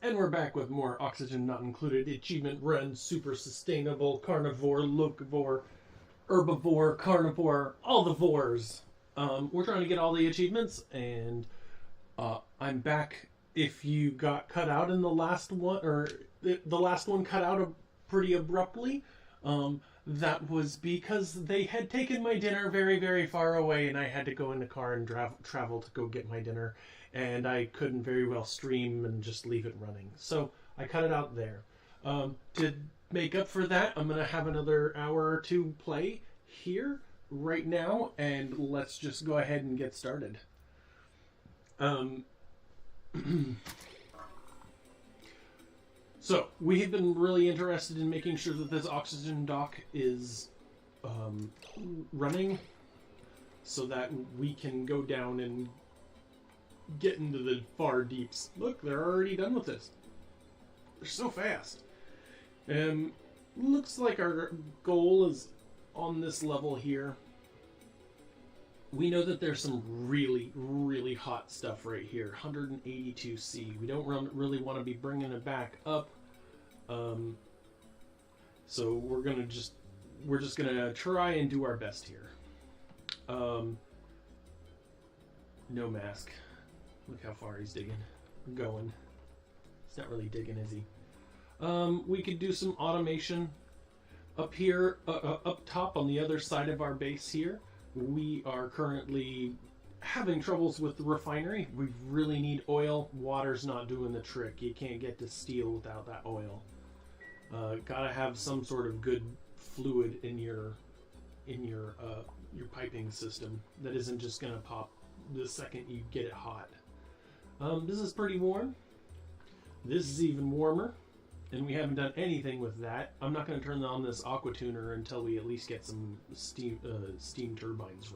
And we're back with more Oxygen Not Included achievement run, super sustainable, carnivore, locavore, herbivore, carnivore, all the vores. We're trying to get all the achievements, and I'm back. If you got cut out in the last one, or the last one cut out pretty abruptly, that was because they had taken my dinner very, very far away, and I had to go in the car and travel to go get my dinner, and I couldn't very well stream and just leave it running. So I cut it out there. To make up for that, I'm going to have another hour or two play here right now, and let's just go ahead and get started. So, we have been really interested in making sure that this oxygen dock is running so that we can go down and get into the far deeps. Look, they're already done with this. They're so fast. Looks like our goal is on this level here. We know that there's some really, really hot stuff right here. 182C. We don't really want to be bringing it back up. So we're just gonna try and do our best here. No mask. Look how far he's digging. Going. He's not really digging, is he? We could do some automation up here, up top on the other side of our base here. We are currently having troubles with the refinery. We really need oil. Water's not doing the trick. You can't get to steel without that oil. Gotta have some sort of good fluid in your piping system that isn't just gonna pop the second you get it hot. This is pretty warm. This is even warmer, and we haven't done anything with that. I'm not going to turn on this aqua tuner until we at least get some steam turbines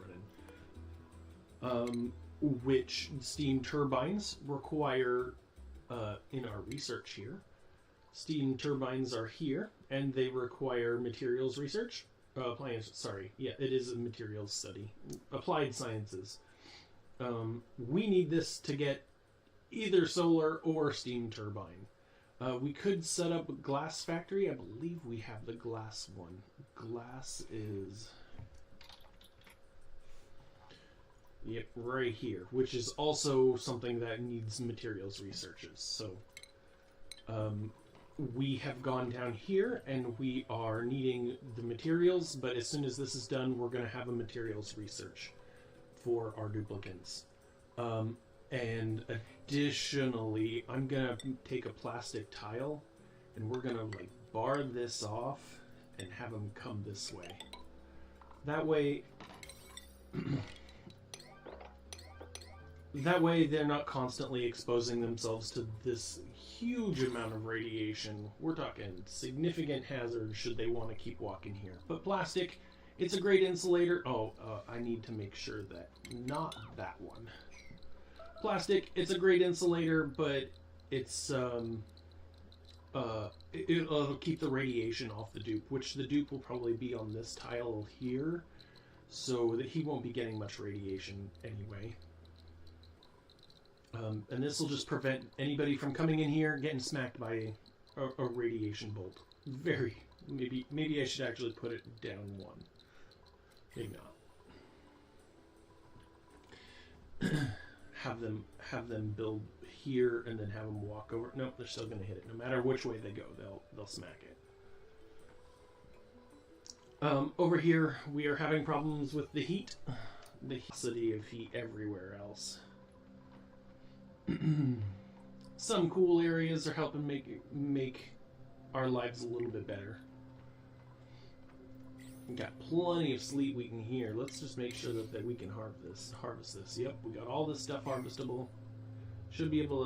running. Which steam turbines require in our research here. Steam turbines are here, and they require materials research. It is a materials study. Applied sciences. We need this to get either solar or steam turbine. We could set up a glass factory. I believe we have the glass one. Glass is... Yep, right here, which is also something that needs materials researches. So, we have gone down here, and we are needing the materials, but as soon as this is done, we're going to have a materials research for our duplicants. And additionally, I'm going to take a plastic tile, and we're going to like bar this off and have them come this way. That way... That way they're not constantly exposing themselves to this huge amount of radiation. We're talking significant hazard should they want to keep walking here. But plastic, it's a great insulator. I need to make sure that not that one. Plastic, it's a great insulator, but it's it'll keep the radiation off the dupe, which the dupe will probably be on this tile here, so that he won't be getting much radiation anyway. And this will just prevent anybody from coming in here getting smacked by a radiation bolt. Maybe I should actually put it down one. Maybe not. have them build here and then have them walk over. Nope, they're still gonna hit it. No matter which way they go, they'll smack it. Over here, we are having problems with the heat. The density of heat everywhere else. Some cool areas are helping make our lives a little bit better. We got plenty of sleet wheat in here. Let's just make sure that we can harvest this. Yep, we got all this stuff harvestable. Should be able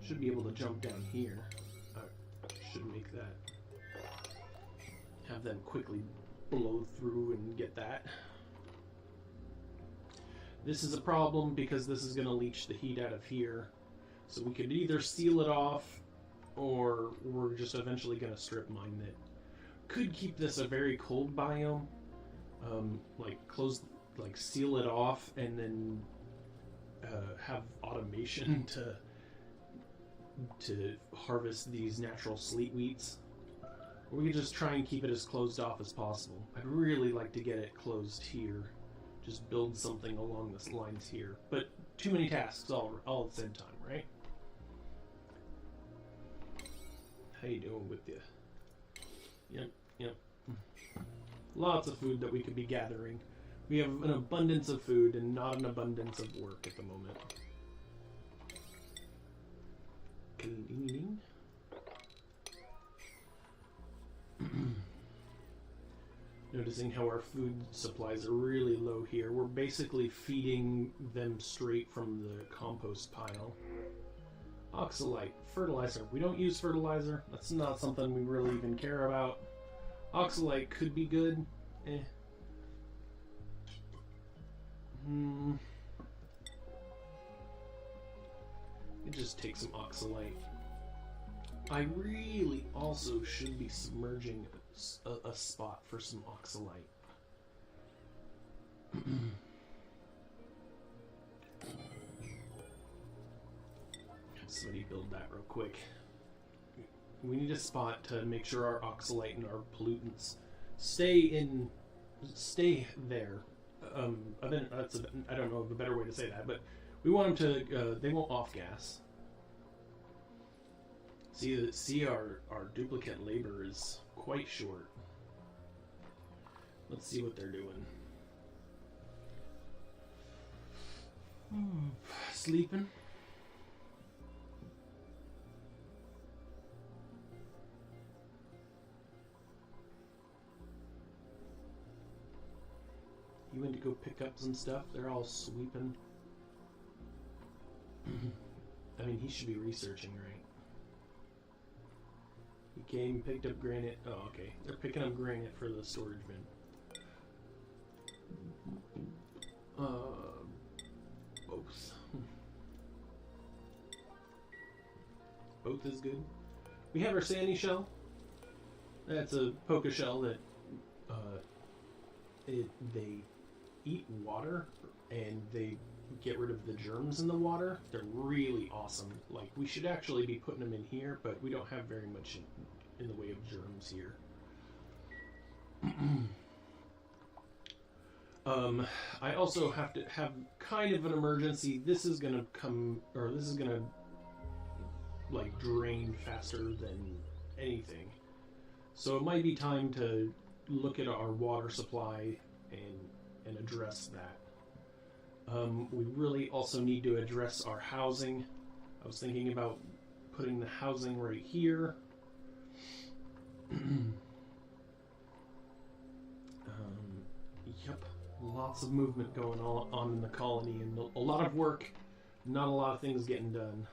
to jump down here. Should make that. Have them quickly blow through and get that. This is a problem because this is going to leach the heat out of here. So we could either seal it off, or we're just eventually going to strip mine it. Could keep this a very cold biome. Seal it off, and then have automation to harvest these natural sleet wheats. Or we could just try and keep it as closed off as possible. I'd really like to get it closed here. Just build something along the lines here. But too many tasks all at the same time, right? How you doing with you? Yep. Lots of food that we could be gathering. We have an abundance of food and not an abundance of work at the moment. Cleaning. Noticing how our food supplies are really low here. We're basically feeding them straight from the compost pile. Oxalite, fertilizer. We don't use fertilizer. That's not something we really even care about. Oxalite could be good. It just take some oxalite. I really also should be submerging a spot for some oxalite. Somebody build that real quick. We need a spot to make sure our oxalite and our pollutants stay there. I don't know of a better way to say that, but we want them to. They won't off gas. See, our duplicate labor is quite short. Let's see what they're doing. Sleeping. You went to go pick up some stuff. They're all sweeping. I mean, he should be researching, right? He came, picked up granite. Oh, okay. They're picking up granite for the storage bin. Both. Both is good. We have our sandy shell. That's a poker shell that they eat water and they get rid of the germs in the water. They're really awesome. Like, we should actually be putting them in here, but we don't have very much in the way of germs here. I also have to have kind of an emergency. This is gonna like drain faster than anything. So it might be time to look at our water supply and address that. We really also need to address our housing. I was thinking about putting the housing right here. Yep, lots of movement going on in the colony, and a lot of work, not a lot of things getting done.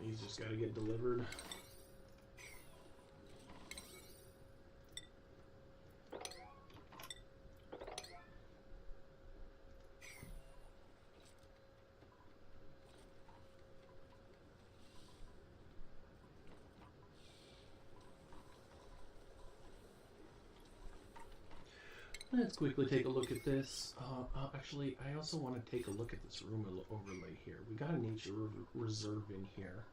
These just got to get delivered. Let's quickly take a look at this. Actually, I also want to take a look at this room overlay here. We got a nature reserve in here.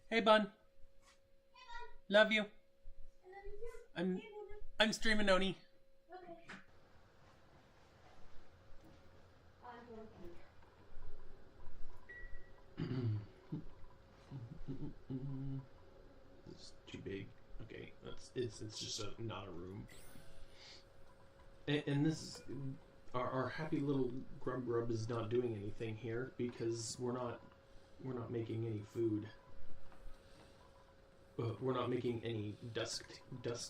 Hey, Bun. Love you. I'm streaming Oni. It's too big. Okay, it's just not a room. And this is our happy little grub is not doing anything here because we're not making any food. We're not making any dust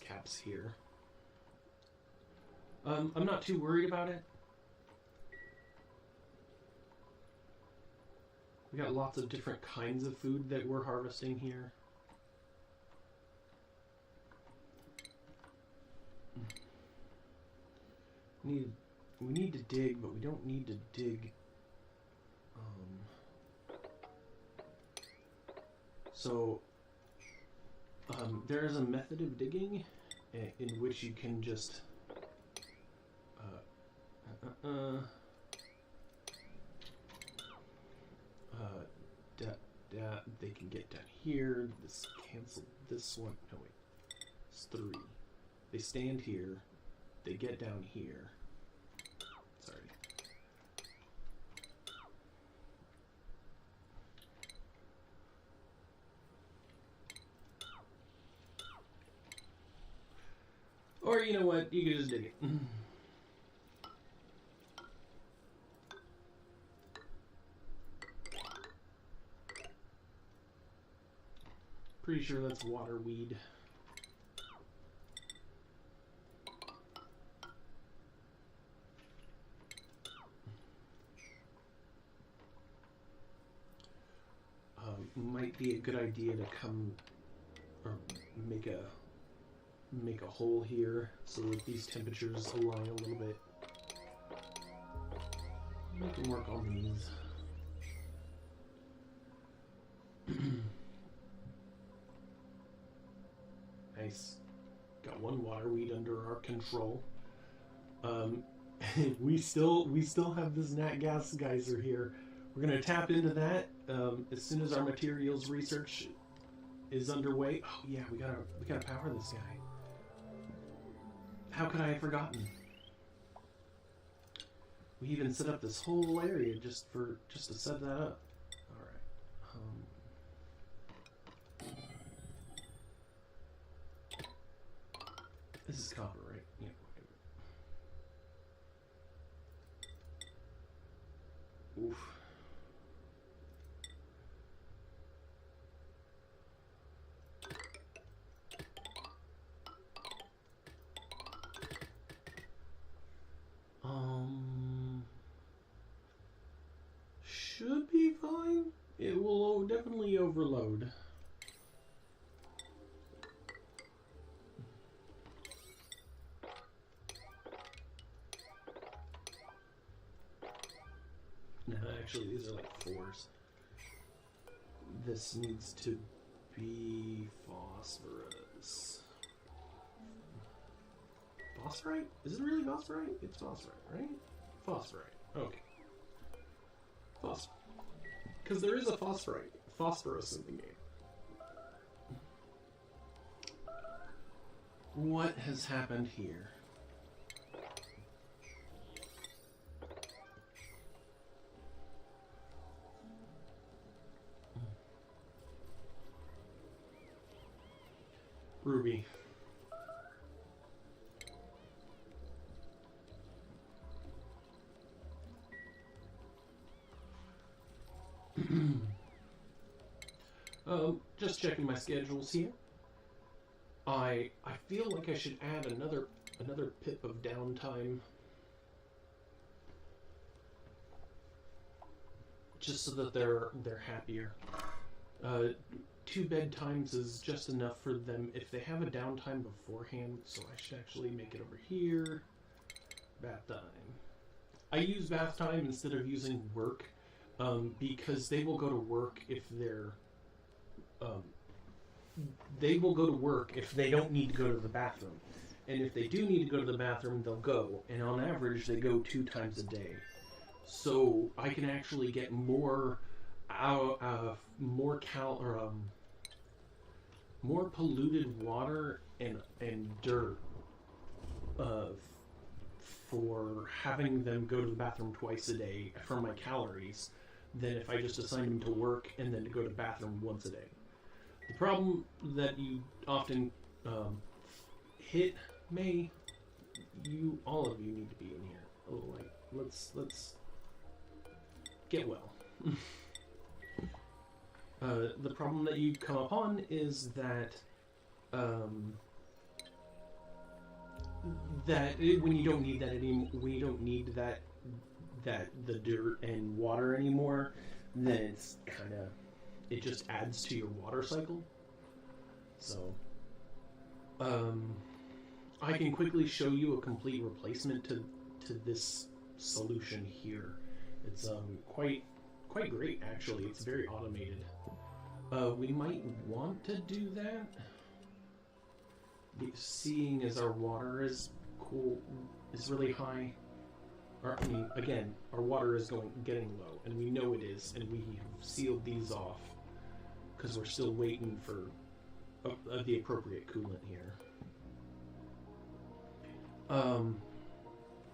caps here. I'm not too worried about it. We got lots of different kinds of food that we're harvesting here. We need to dig, but we don't need to dig. So there is a method of digging in which you can just they can get down here. This cancel this one. No wait, it's 3. They stand here. They get down here. Sorry. Or you know what? You can just dig it. Pretty sure that's water weed. Might be a good idea to come or make a hole here so that these temperatures align a little bit. We can work on these. Nice. Got one water weed under our control. We still have this nat gas geyser here. We're gonna tap into that as soon as our materials research is underway. Oh yeah, we gotta power this guy. How could I have forgotten? We even set up this whole area just to set that up. All right. This is copper, right? Yeah. Oof. Should be fine. It will definitely overload. No, actually, these are like 4s. This needs to be phosphorus. Phosphorite? Is it really phosphorite? It's phosphorite, right? Phosphorite. Okay. Because there is a phosphorus in the game. What has happened here? Ruby. Just checking my schedules here. I feel like I should add another pip of downtime, just so that they're happier. 2 bedtimes is just enough for them if they have a downtime beforehand. So I should actually make it over here. Bath time. I use bath time instead of using work. Because they will go to work if they're they will go to work if they don't need to go to the bathroom, and if they do need to go to the bathroom, they'll go, and on average they go 2 times a day. So I can actually get more out of more polluted water and dirt for having them go to the bathroom twice a day for my calories than if I just assign them to work and then to go to the bathroom once a day. The problem that you often hit, May, all of you need to be in here. Oh, like, let's get well. The problem that you come upon is that when you don't need that anymore, when you don't need that the dirt and water anymore, then it's kind of, it just adds to your water cycle. So I can quickly show you a complete replacement to this solution here. It's quite great, actually. It's very automated. We might want to do that, seeing as our water is really high. I mean, again, our water is getting low, and we know it is, and we have sealed these off because we're still waiting for the appropriate coolant here.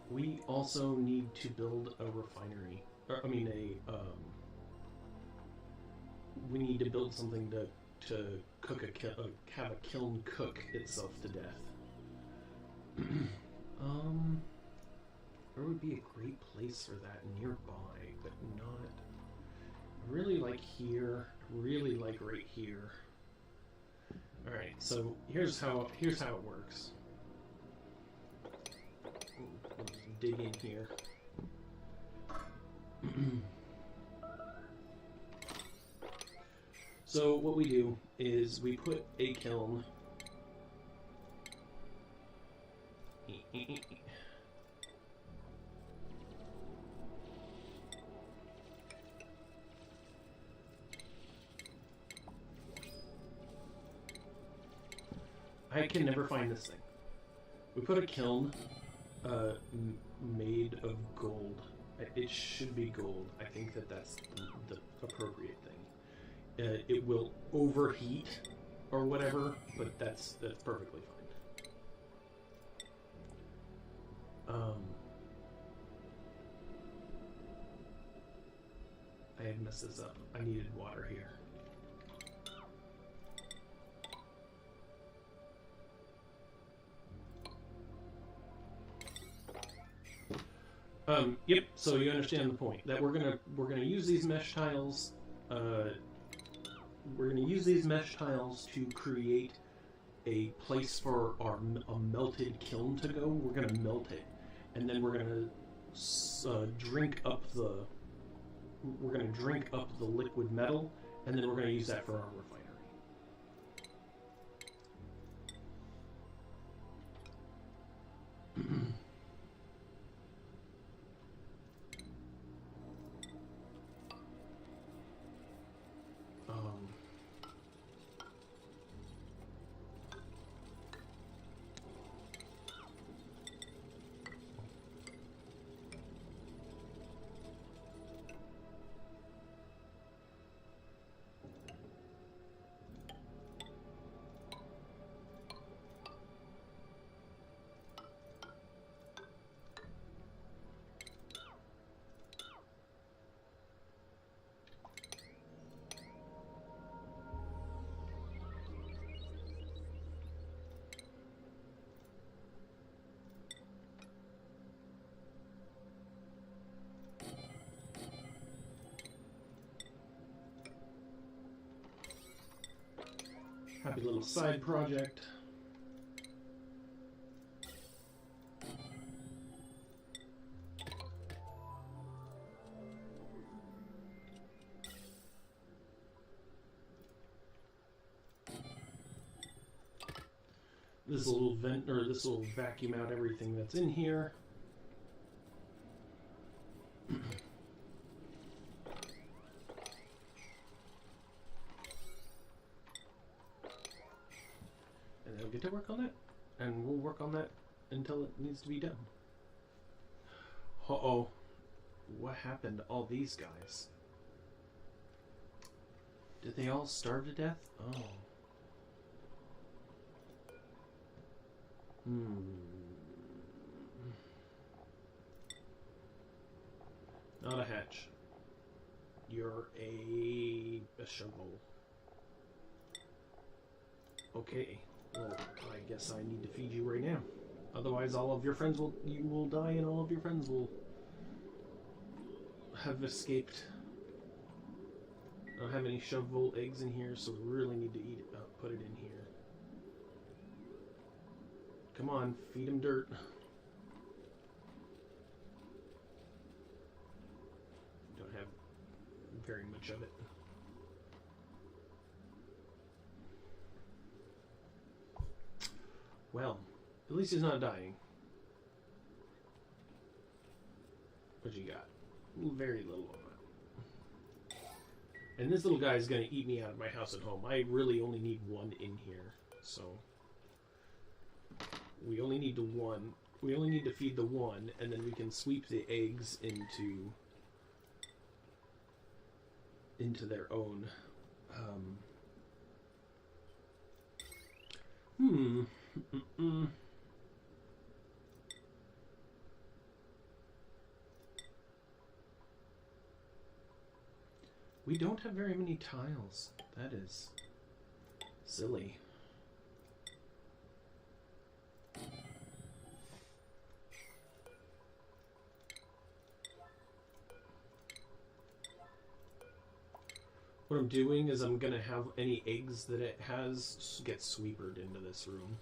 We also need to build a refinery. We need to build something to cook have a kiln cook itself to death. Where would be a great place for that nearby, but not really like here. Really like right here. All right, so here's how it works. We'll just dig in here. So what we do is we put a kiln. I can never find this thing. We put a kiln made of gold. It should be gold. I think that's the appropriate thing. It will overheat or whatever, but that's perfectly fine. I had messed this up. I needed water here. Yep. So you understand the point that we're gonna use these mesh tiles. We're gonna use these mesh tiles to create a place for a melted kiln to go. We're gonna melt it, and then we're gonna drink up the liquid metal, and then we're gonna use that for our refinery. Happy little side project. This little vent, or this will vacuum out everything that's in here. And they'll get to work on that, and we'll work on that until it needs to be done. Uh-oh. What happened to all these guys? Did they all starve to death? Oh. Not a hatch. You're a shovel. Okay. Well, I guess I need to feed you right now. Otherwise, all of your friends will die, and all of your friends will have escaped. I don't have any shovel eggs in here, so we really need to eat it. Put it in here. Come on, feed him dirt. Don't have very much of it. Well, at least he's not dying. What you got? Very little of it. And this little guy is going to eat me out of my house at home. I really only need one in here. So we only need one. We only need to feed the one, and then we can sweep the eggs into their own. We don't have very many tiles. That is silly. What I'm doing is I'm going to have any eggs that it has get sweepered into this room.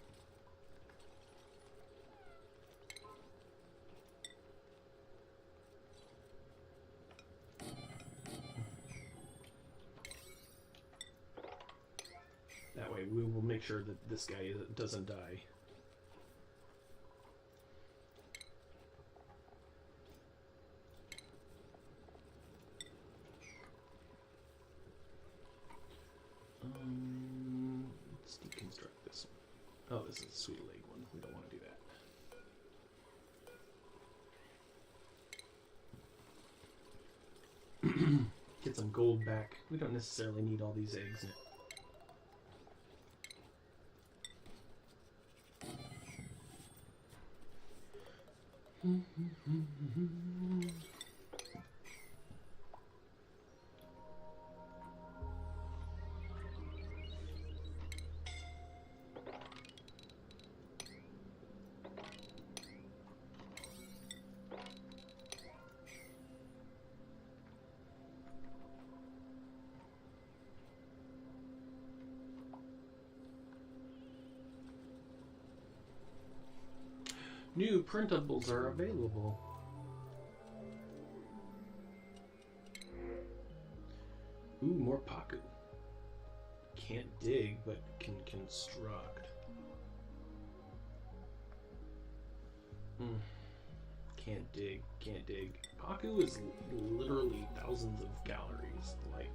That way we will make sure that this guy doesn't die. Let's deconstruct this one. Oh, this is a sweet leg one. We don't want to do that. Get some gold back. We don't necessarily need all these eggs. New printables are available. Ooh, more Paku. Can't dig, but can construct. Can't dig, can't dig. Paku is literally thousands of calories. Like,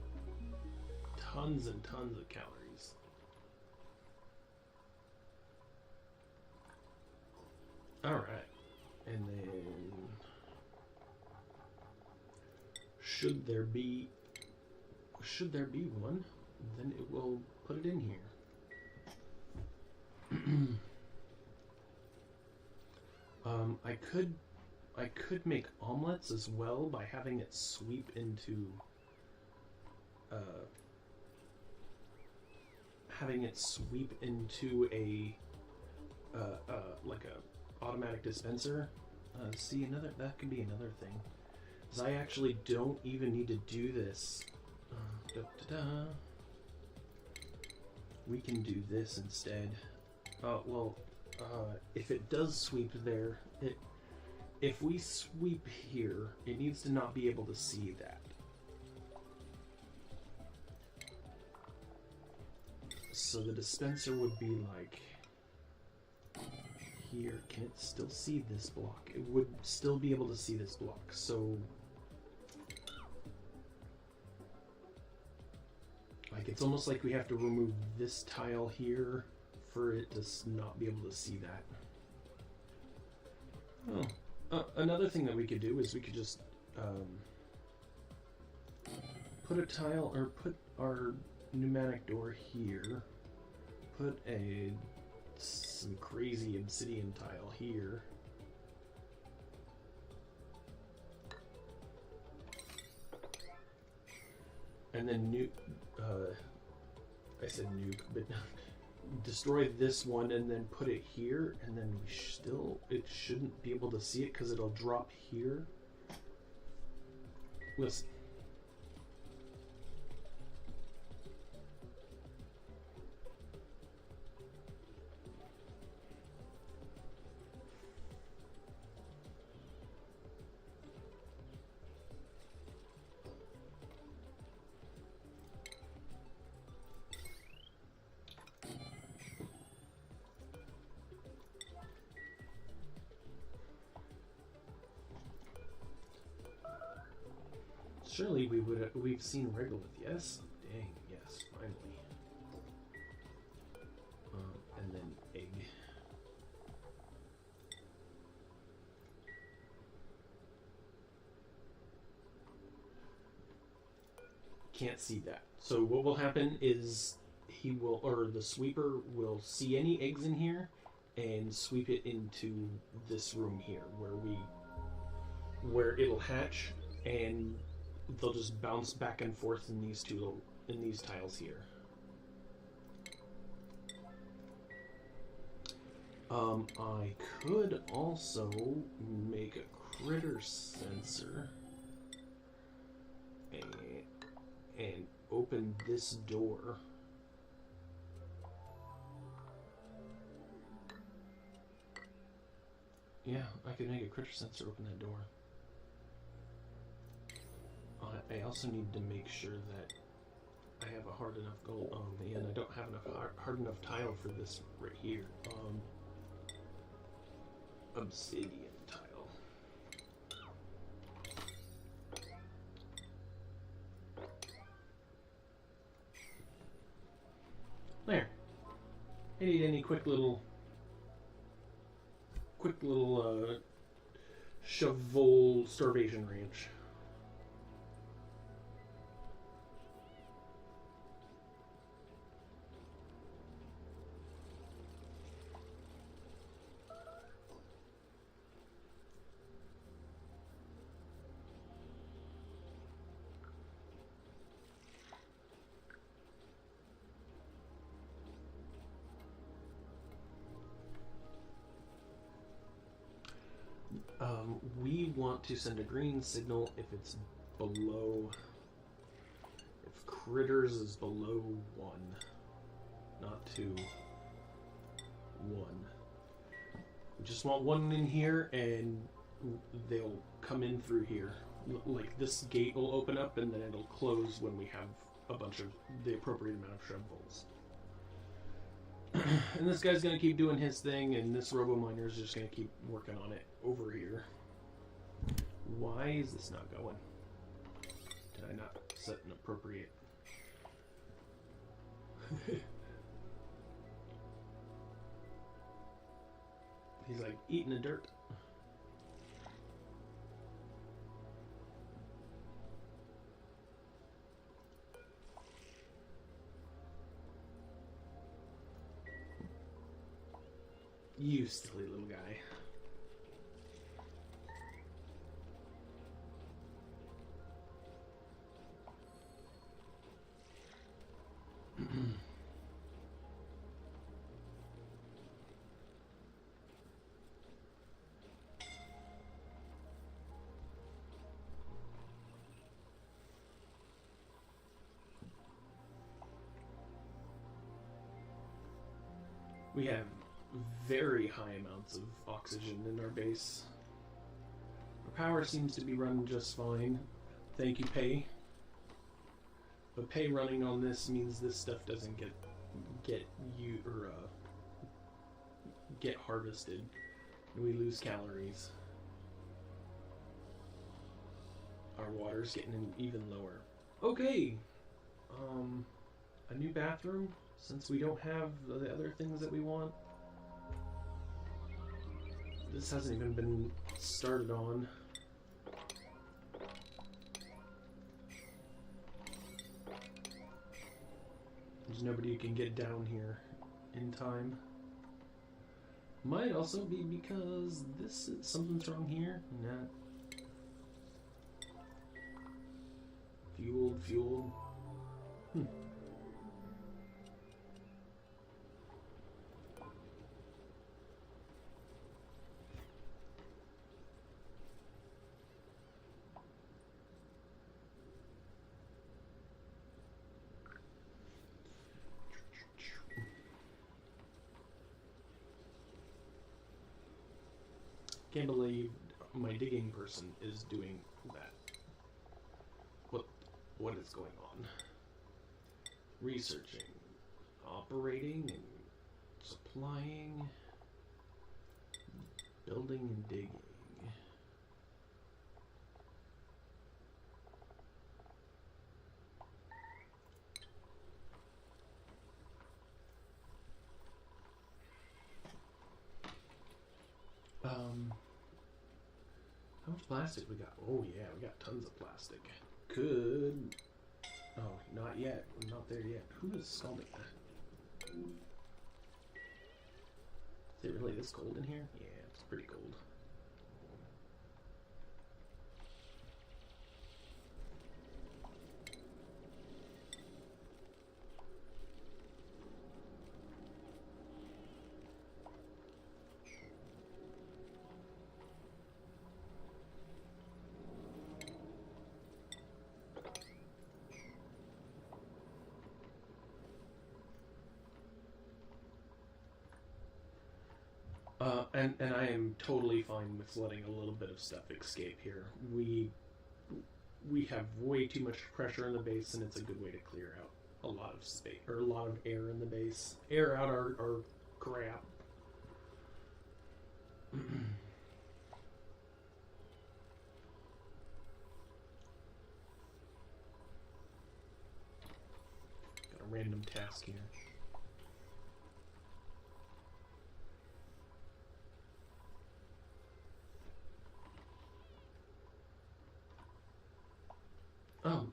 tons and tons of calories. Alright, and then should there be one, then it will put it in here. I could make omelets as well by having it sweep into a like a automatic dispenser. See, that could be another thing. Because I actually don't even need to do this. We can do this instead. If it does sweep there, if we sweep here, it needs to not be able to see that. So the dispenser would be like here. Can it still see this block? It would still be able to see this block. So like it's almost like we have to remove this tile here for it to not be able to see that. Another thing that we could do is we could just put a tile, or put our pneumatic door here, put some crazy obsidian tile here, and then I said nuke, but destroy this one and then put it here, and then it shouldn't be able to see it because it'll drop here. Listen. Surely we've seen regolith, yes? Dang, yes, finally. And then egg. Can't see that. So what will happen is the sweeper will see any eggs in here and sweep it into this room here where it'll hatch, and they'll just bounce back and forth in these tiles here. I could also make a critter sensor and open this door. Yeah, I could make a critter sensor open that door. I also need to make sure that I have a hard enough gold. Oh man, I don't have enough hard enough tile for this right here. Obsidian tile. There. I need any quick little Vole starvation ranch. We want to send a green signal if it's below... If critters is below 1. Not 2. 1. We just want 1 in here, and they'll come in through here. Like, this gate will open up, and then it'll close when we have a bunch of the appropriate amount of shrub voles. And this guy's going to keep doing his thing, and this robo-miner is just going to keep working on it over here. Why is this not going? Did I not set an appropriate... He's like eating the dirt. You silly little guy. We have very high amounts of oxygen in our base. Our power seems to be running just fine. Thank you, Pay. But Pay running on this means this stuff doesn't get harvested, and we lose calories. Our water's getting even lower. Okay, a new bathroom. Since we don't have the other things that we want. This hasn't even been started on. There's nobody who can get down here in time. Might also be because something's wrong here. Nah. Fueled. Can't believe my digging person is doing that. What is going on? Researching, operating, and supplying, building and digging. much plastic we got? Oh yeah, we got tons of plastic. Could... Oh, not yet. I'm not there yet. Who is scalding that? Is it really this cold in here? Yeah, it's pretty cold. And I am totally fine with letting a little bit of stuff escape here. We have way too much pressure in the base, and it's a good way to clear out a lot of space, or a lot of air in the base. Air out our crap. Got a random task here.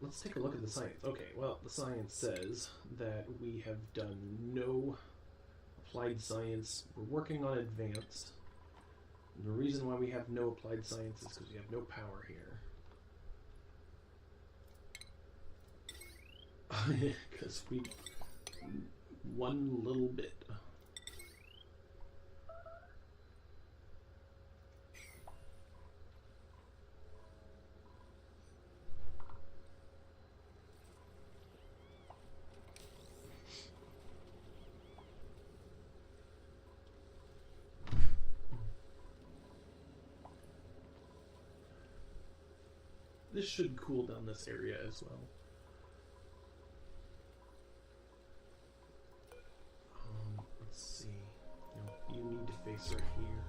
Let's take a look at the science. Okay, well, the science says that we have done no applied science. We're working on advanced. And the reason why we have no applied science is because we have no power here. Because we... one little bit. This should cool down this area as well. Let's see. You need to face right here.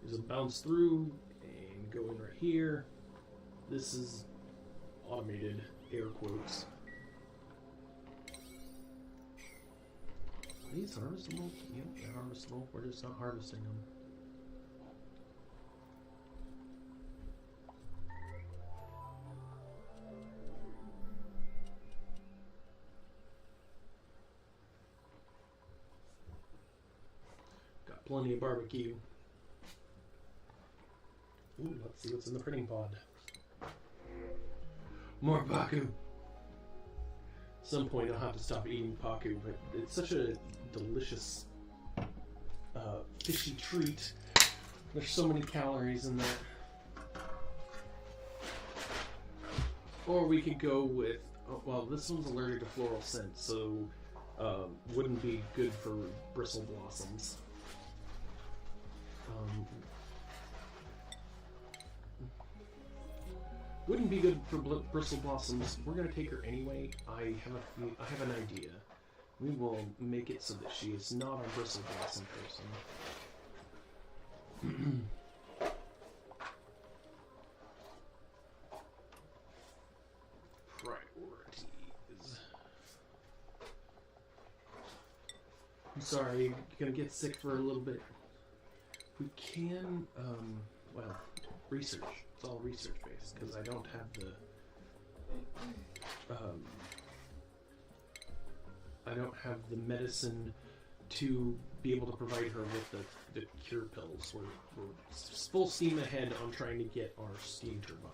There's a bounce through and go in right here. This is automated air quotes. Are these harvestable? Yep, they're harvestable. We're just not harvesting them. Plenty of barbecue. Ooh, let's see what's in the printing pod. More Paku. At some point I'll have to stop eating Paku, but it's such a delicious fishy treat. There's so many calories in that. Or we could go with, well, this one's allergic to floral scent, so wouldn't be good for bristle blossoms. Wouldn't be good for bristle blossoms. We're gonna take her anyway. I have an idea. We will make it so that she is not a bristle blossom person. Priorities. I'm sorry, you're gonna get sick for a little bit. We can, well, research. It's all research based because I don't have the medicine to be able to provide her with the cure pills. We're full steam ahead on trying to get our steam turbine.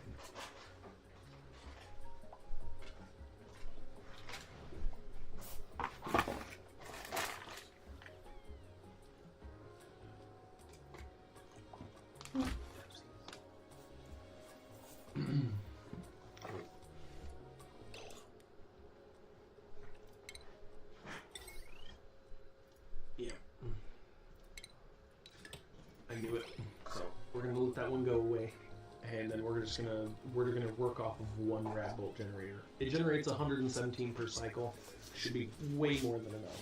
That one go away, and then we're gonna work off of one rad bolt generator. It generates 117 per cycle. Should be way more than enough.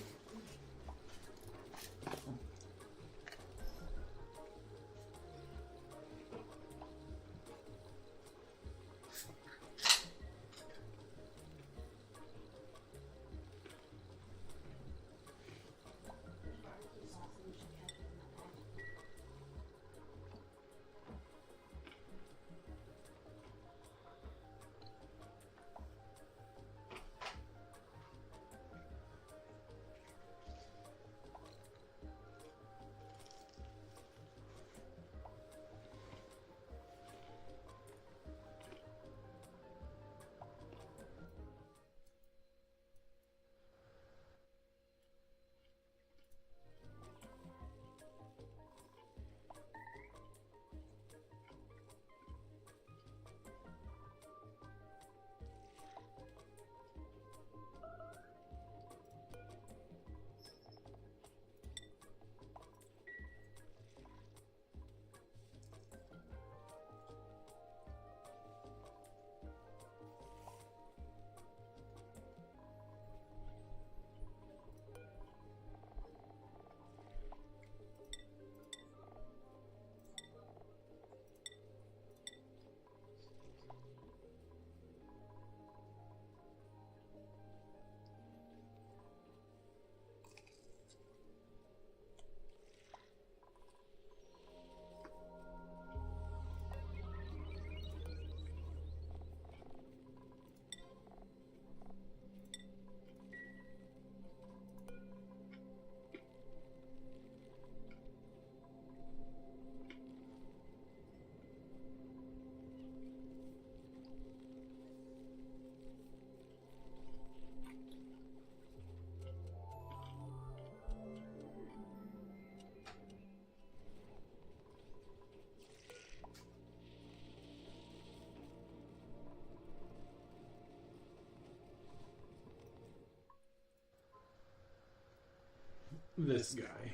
this guy.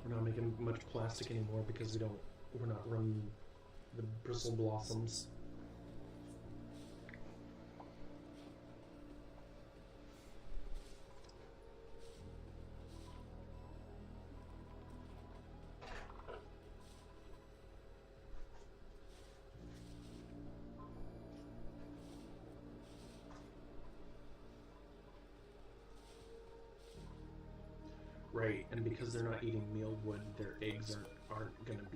We're not making much plastic anymore because we're not running the bristle blossoms. Right, and because they're not eating mealwood, their eggs aren't going to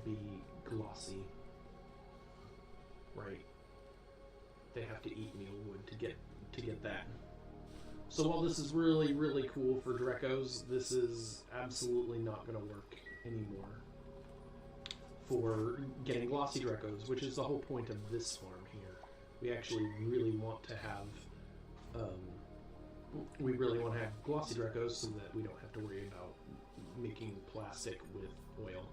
be glossy. Right. They have to eat mealwood to get that. So while this is really, really cool for Drecos, this is absolutely not going to work anymore for getting glossy Drecos, which is the whole point of this farm here. We actually really want to have glossy Drecos so that we don't have to worry about making plastic with oil.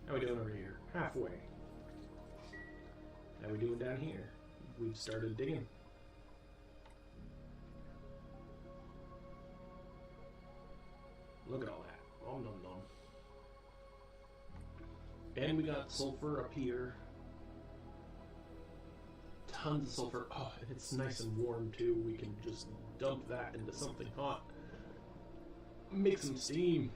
How we doing over here? Halfway. How we doing down here? We've started digging. Look at all that. Nom nom nom. And we got sulfur up here. Tons of sulfur. Oh, and it's nice and warm too. We can just dump that into something hot. Make some steam.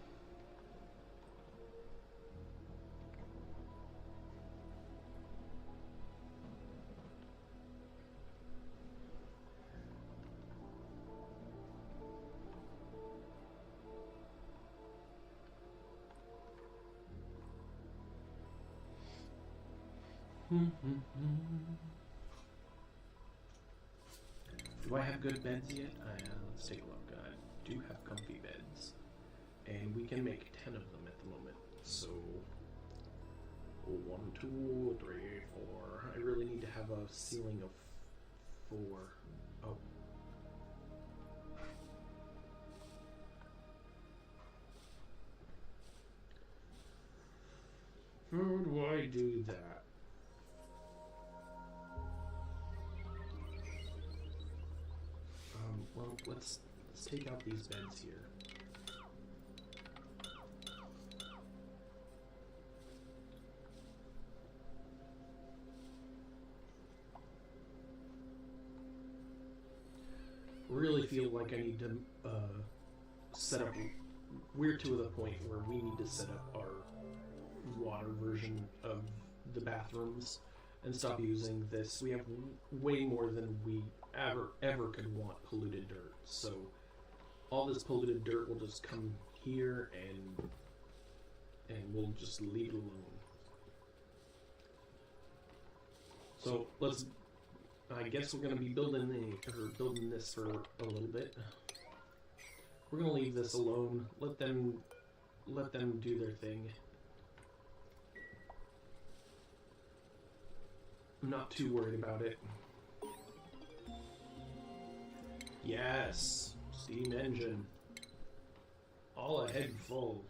Do I have good beds yet? Let's take a look. I do have comfy beds. And we can make 10 of them at the moment. So, 1, 2, 3, 4. I really need to have a ceiling of 4. Oh. How do I do that? Well, let's take out these beds here. Really feel like I need to set up. We're to the point where we need to set up our water version of the bathrooms and stop using this. We have way more than we ever could want polluted dirt. So all this polluted dirt will just come here and we'll just leave it alone. So I guess we're going to be building this for a little bit. We're going to leave this alone. Let them do their thing. I'm not too worried about it. Yes, steam engine. All ahead full.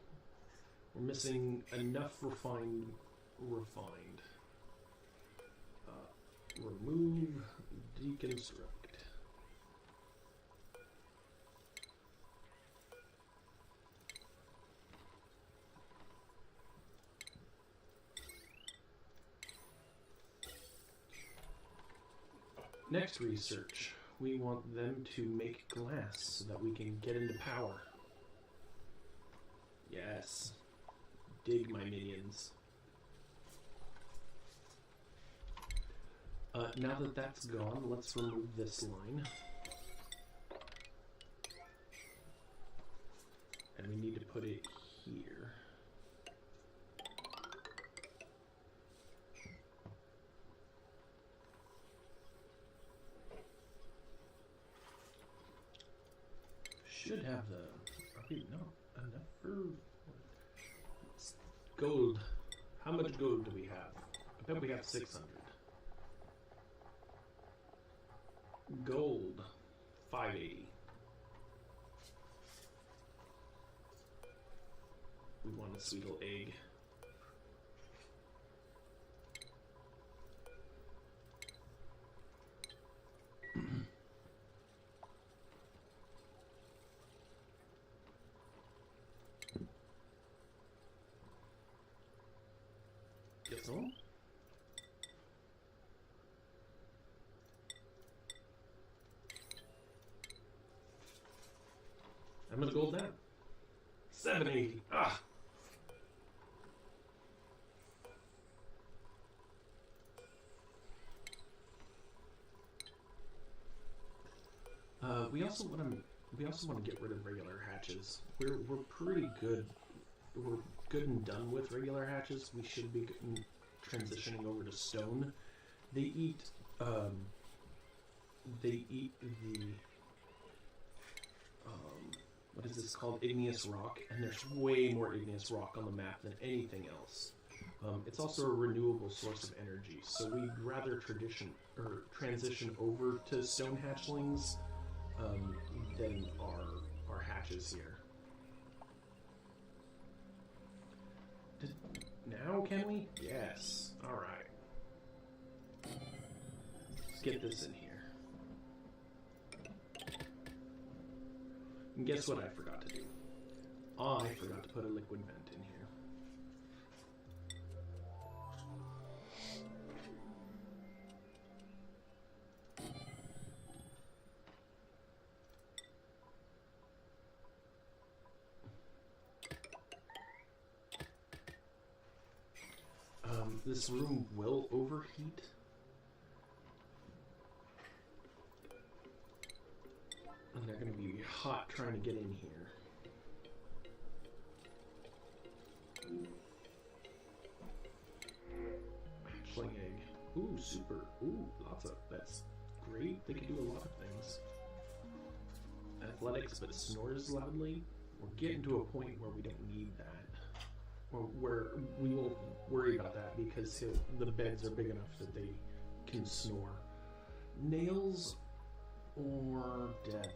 We're missing enough refined. Remove, deconstruct. Next research. We want them to make glass so that we can get into power. Yes. Dig, my minions. Now that that's gone, let's remove this line. And we need to put it here. Should have enough for gold. How much gold do we have? I bet we have 600. Gold, 580. We want a sweet little egg. Get some. I'm gonna gold down. 780. Ah. We also want to get rid of regular hatches. We're pretty good. We're good and done with regular hatches. We should be transitioning over to stone. They eat the what is this called? Igneous rock, and there's way more igneous rock on the map than anything else. It's also a renewable source of energy, so we'd rather transition over to stone hatchlings than our hatches here. Now can we? Yes. All right. Let's get this in here. And guess what I forgot to do? I forgot to put a liquid vent in here. This room will overheat. And they're going to be hot trying to get in here. Hatchling egg. Ooh, super. Ooh, lots of. That's great. They can do a lot of things. Athletics, but snores loudly. We're getting to a point where we don't need that. Or where we won't worry about that because the beds are big enough that they can snore. Nails or Devon?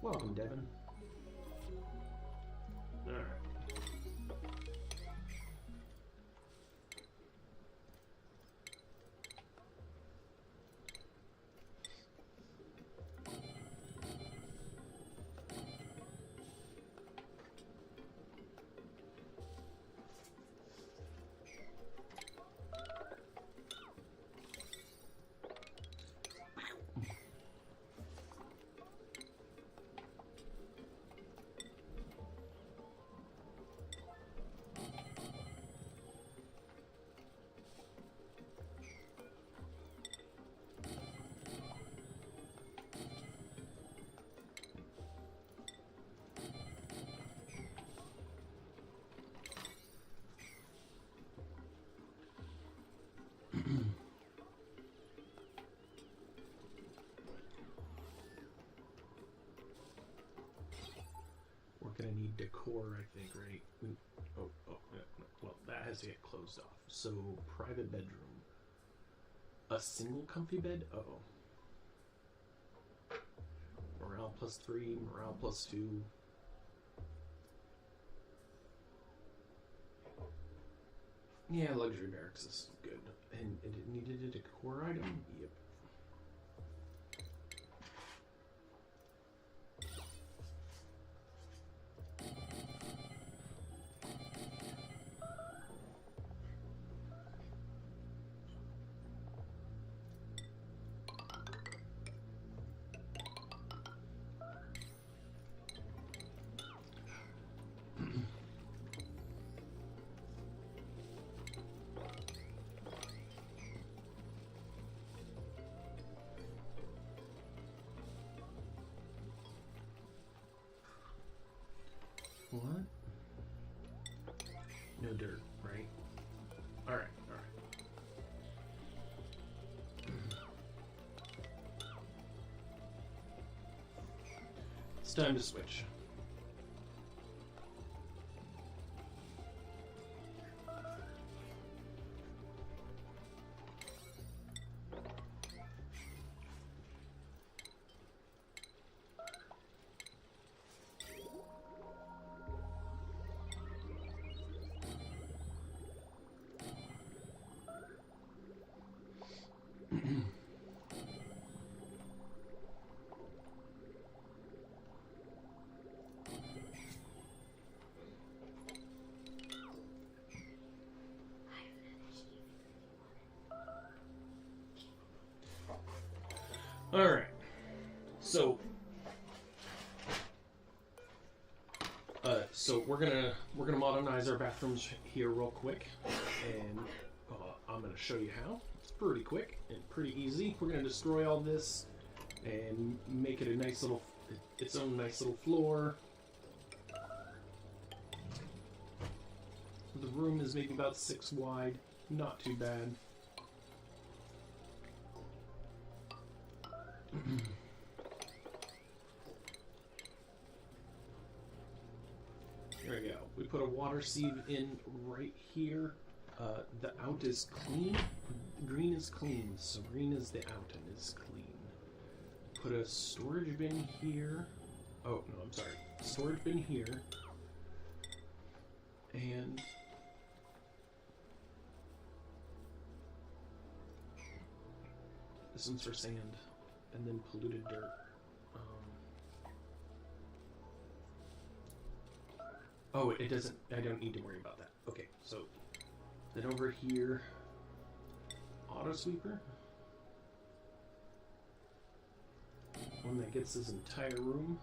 Welcome, Devon. Alright. We're gonna need decor, I think, right? Well, that has to get closed off. So, private bedroom. A single comfy bed? Uh-oh. Morale +3, morale +2. Yeah, luxury barracks is good. And it needed a decor item? Yep. What? No dirt, right? Alright, alright. It's time to switch. Alright. So we're gonna modernize our bathrooms here real quick, and I'm gonna show you how. It's pretty quick and pretty easy. We're gonna destroy all this and make it a nice little, its own nice little floor. The room is maybe about 6 wide, not too bad. There we go. We put a water sieve in right here. The out is clean. Green is clean, so green is the out and is clean. Put a storage bin here. Oh, no, I'm sorry. Storage bin here. And this one's for sand. And then polluted dirt. Oh, it doesn't, I don't need to worry about that. Okay, so then over here, auto sweeper. One that gets this entire room.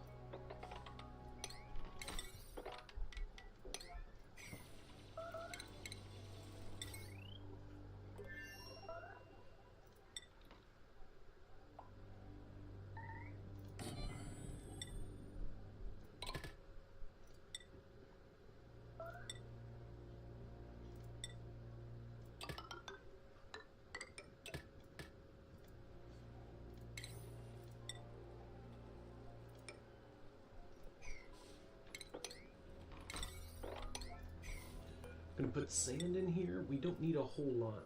Gonna put sand in here. We don't need a whole lot.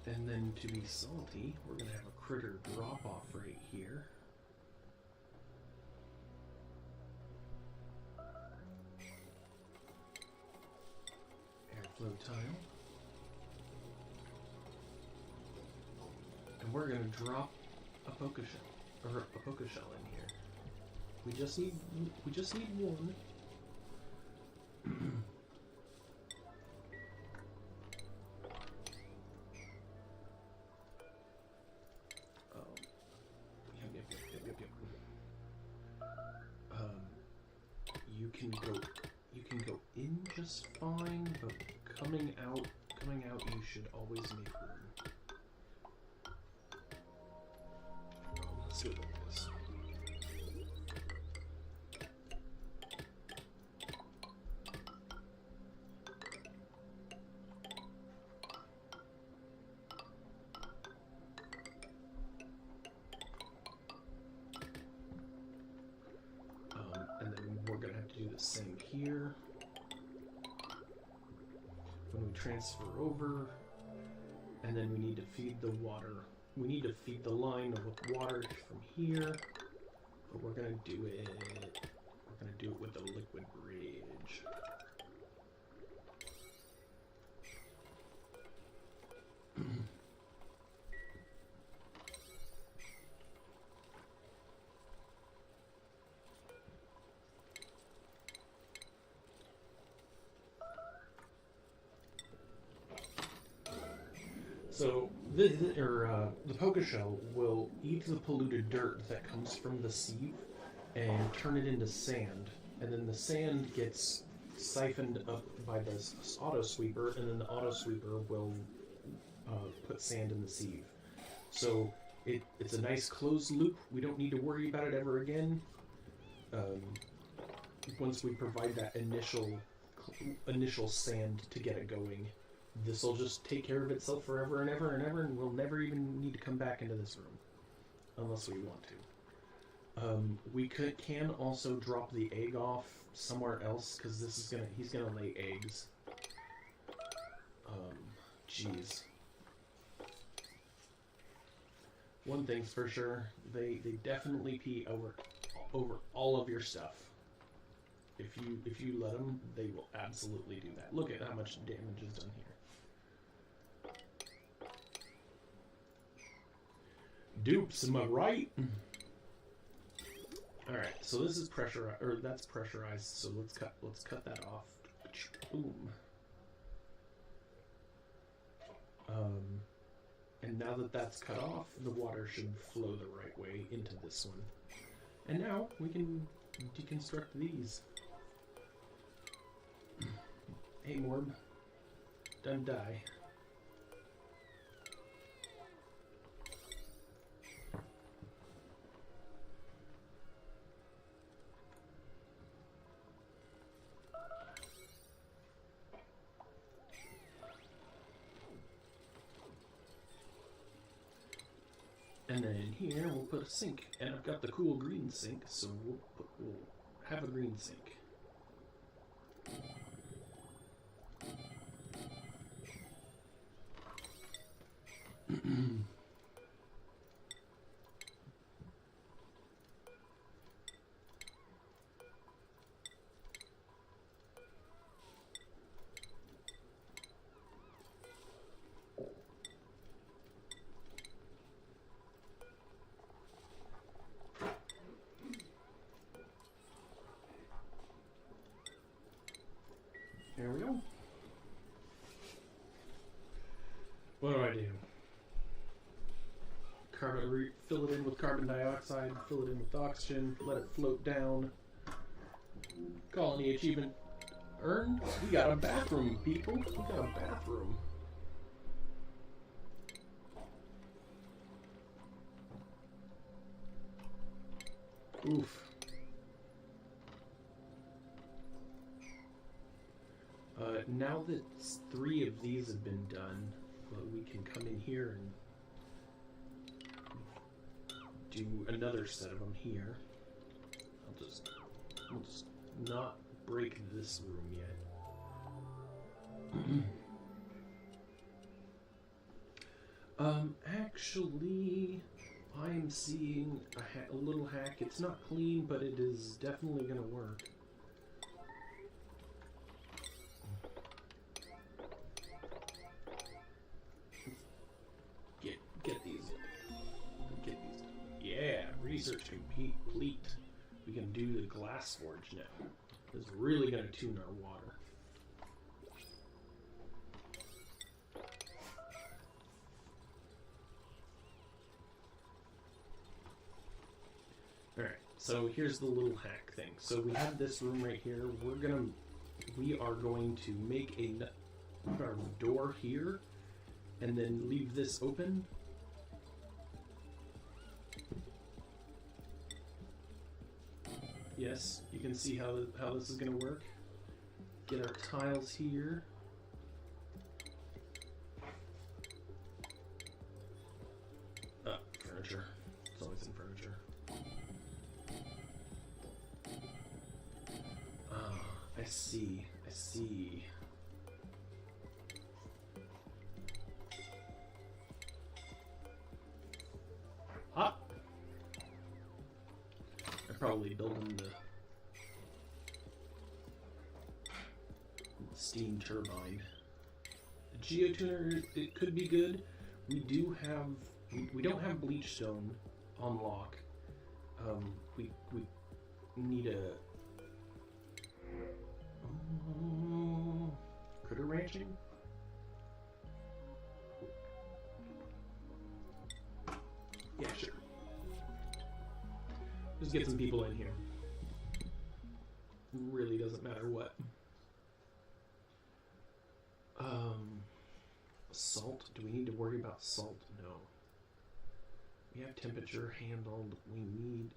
And then to be salty, we're gonna have a critter drop off right here. Airflow tile. And we're gonna drop a poker shell, or a poker shell in here. We just need one. You can go in just fine, but coming out you should always make room. Let's see what that is. And then we're going to have to do the same here. When we transfer over, and then we need to feed the water. We need to feed the line with water from here, but we're going to do it with the liquid bridge. So the poker shell will eat the polluted dirt that comes from the sieve and turn it into sand, and then the sand gets siphoned up by this auto sweeper, and then the auto sweeper will put sand in the sieve. So it's a nice closed loop. We don't need to worry about it ever again. Once we provide that initial sand to get it going, this will just take care of itself forever and ever and ever, and we'll never even need to come back into this room, unless we want to. We can also drop the egg off somewhere else, because he's gonna lay eggs. Jeez. One thing's for sure, they definitely pee over all of your stuff. If you let them, they will absolutely do that. Look at how much damage is done here. Dupes, am I right? Alright, so this is pressurized, or that's pressurized, so let's cut that off. Boom. And now that that's cut off, the water should flow the right way into this one. And now we can deconstruct these. Hey Morb, done die. And then here we'll put a sink, and I've got the cool green sink, so we'll have a green sink. There we go. What do I do? Fill it in with carbon dioxide, fill it in with oxygen, let it float down. Colony achievement earned. We got a bathroom, people. We got a bathroom. Oof. Now that 3 of these have been done, we can come in here and do another set of them here. We'll just not break this room yet. Actually, I'm seeing a little hack. It's not clean, but it is definitely going to work. Get these. Yeah, research complete. We can do the glass forge now. It's really going to tune our water. Alright, so here's the little hack thing. So we have this room right here. We are going to make our door here and then leave this open. Yes, you can see how this is going to work. Get our tiles here. Furniture. It's always in furniture. I see. Ah! I'm probably building the steam turbine. The geotuner, it could be good. We don't have bleachstone on lock. We need a critter ranching. Yeah, sure. Just get some people in here. Really doesn't matter what. Salt. Do we need to worry about salt? No. We have temperature handled. We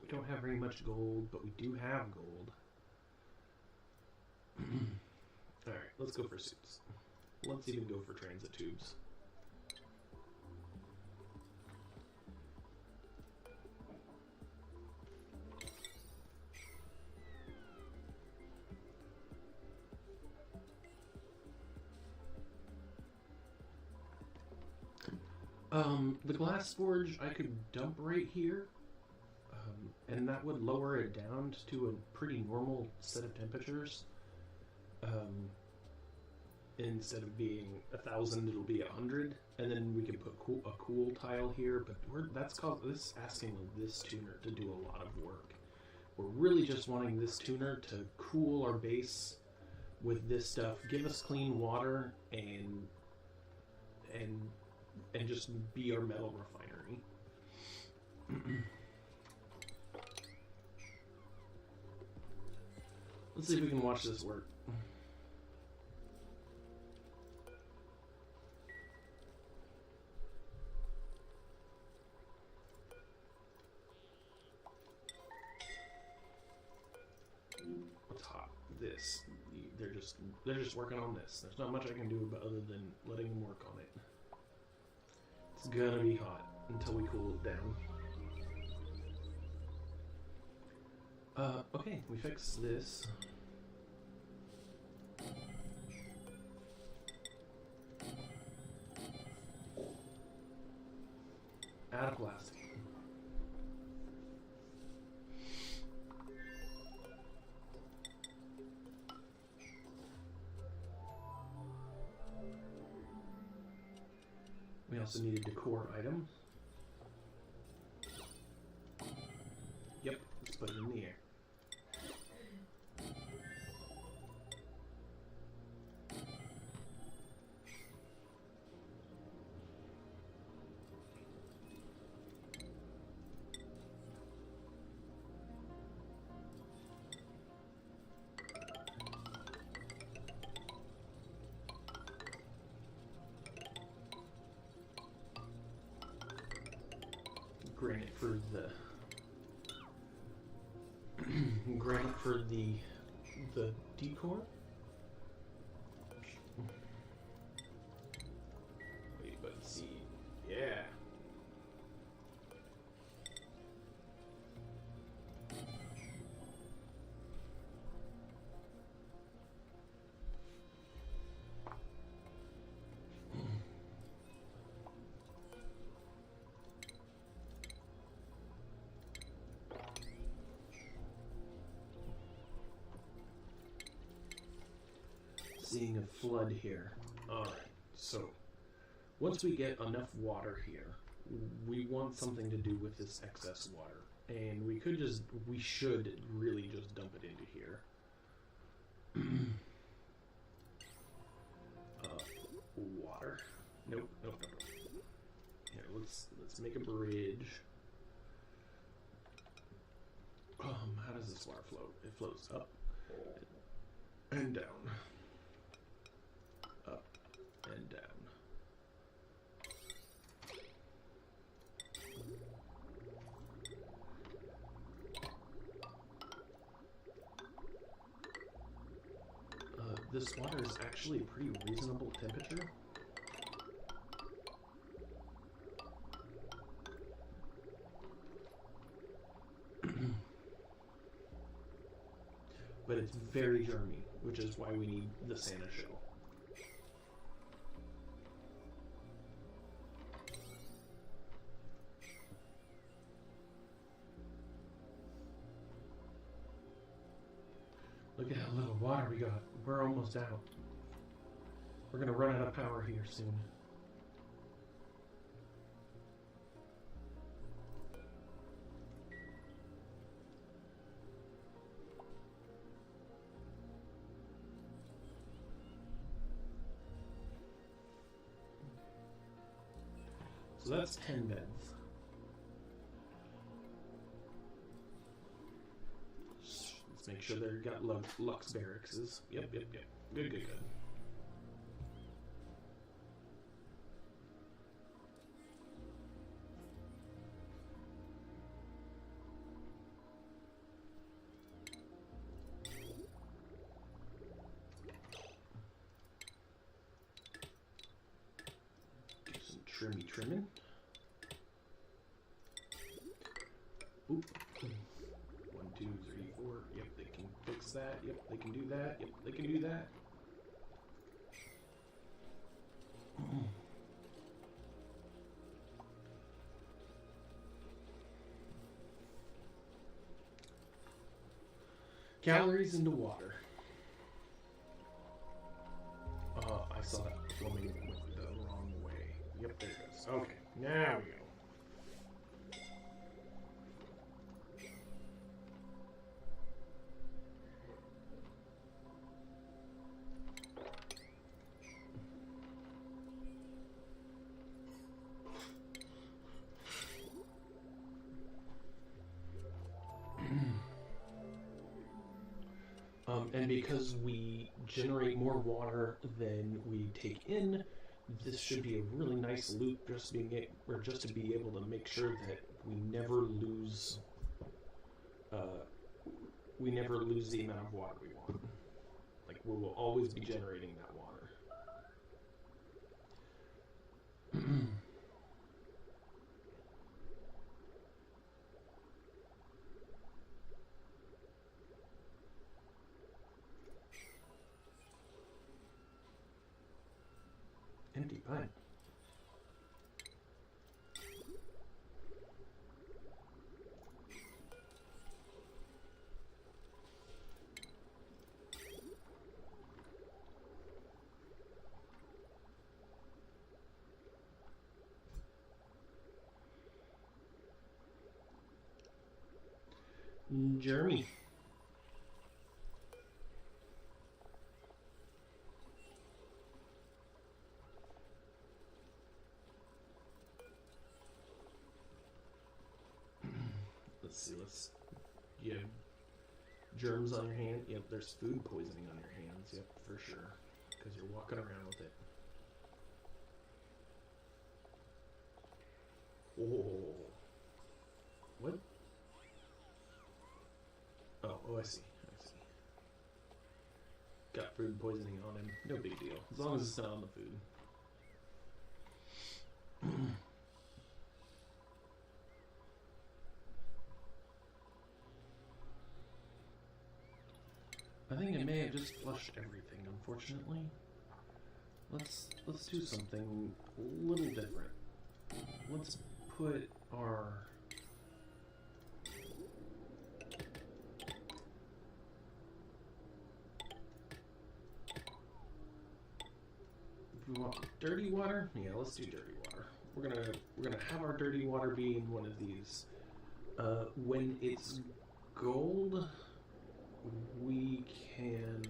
don't have very much gold, but we do have gold. Alright, let's go for suits. Let's even go for transit tubes. The glass forge I could dump right here, and that would lower it down to a pretty normal set of temperatures. instead of being 1,000, it'll be 100, and then we can put a cool tile here. But this is asking this tuner to do a lot of work. We're really just wanting this tuner to cool our base with this stuff, give us clean water, and just be our metal refinery. Let's see if we can watch this work. What's hot? This. They're just working on this. There's not much I can do other than letting them work on it. It's gonna be hot until we cool it down. Okay, we fixed this. Out of plastic. We also need a decor item. Yep, let's put it in the air. Granite for the granite for the decor. Wait, let's see. Yeah. Seeing a flood here. Alright, so once we get enough water here, we want something to do with this excess water. And we should really just dump it into here. Water. Nope. Here, let's make a bridge. How does this water flow? It flows up and down. Up and down. This water is actually a pretty reasonable temperature. But it's very germy, which is why we need the Santa shell. Look at how little water we got. We're almost out. We're gonna run out of power here soon. So that's 10 beds. Let's make sure they've got Lux barracks. Yep. Good. Do some trimming. Oop. 1, 2, 3, 4. Yep, they can fix that. Yep, they can do that. Yep, they can do that. Calories into water. I Yes. Okay. Now we go. And because we generate more water than we take in, this should be a really nice loop. Just to be able to make sure that we never lose the amount of water we want. Like, we will always be generating that water. Empty pipe. Jeremy. Let's see, you have germs on your hand? Yep, there's food poisoning on your hands, yep, for sure. Because you're walking around with it. Oh. What? Oh, I see. Got food poisoning on him. No big deal. As long as it's not on the food. I think it may have just flushed everything, unfortunately. Let's do something a little different. Let's put our... We want dirty water? Yeah, let's do dirty water. We're gonna have our dirty water be in one of these. When it's gold, we can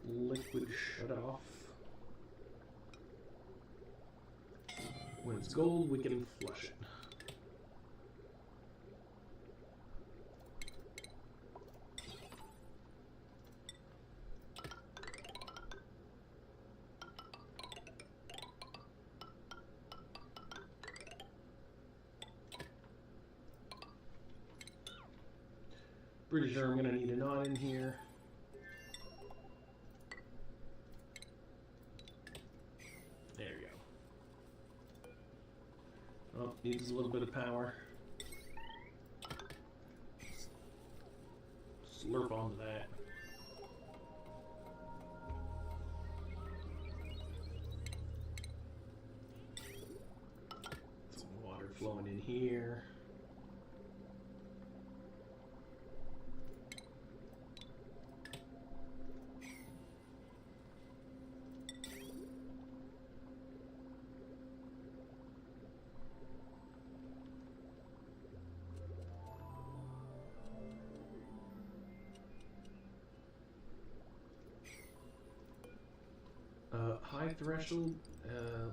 liquid shut off. When it's gold, we can flush it. Pretty sure I'm going to need a knot in here. There we go. Oh, needs a little bit of power. Slurp onto that. Some water flowing in here. High threshold,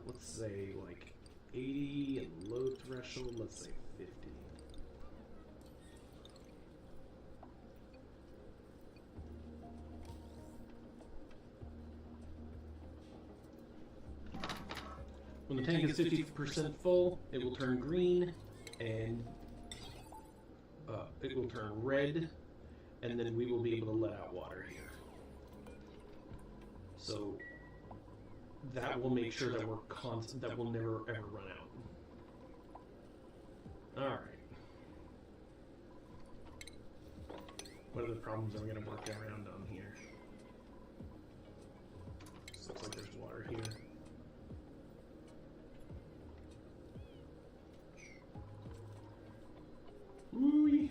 let's say like 80, and low threshold, let's say 50. When the tank is 50% full, it will turn green, and it will turn red, and then we will be able to let out water here. So that will make sure that we're constant, that will never ever run out. Alright. What other problems are we going to work around on here? So looks like there's water here. Woo-wee.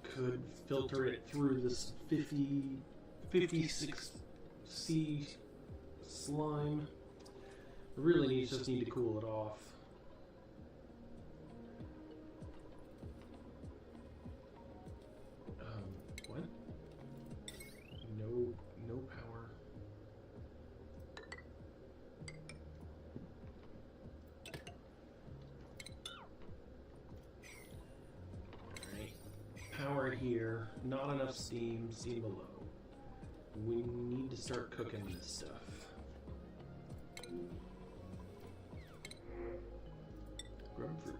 Could filter it through this 56C slime. It really just need to cool it off. What? No power. Alright. Power here. Not enough steam. Steam below. We need to start cooking this stuff. Grapefruit.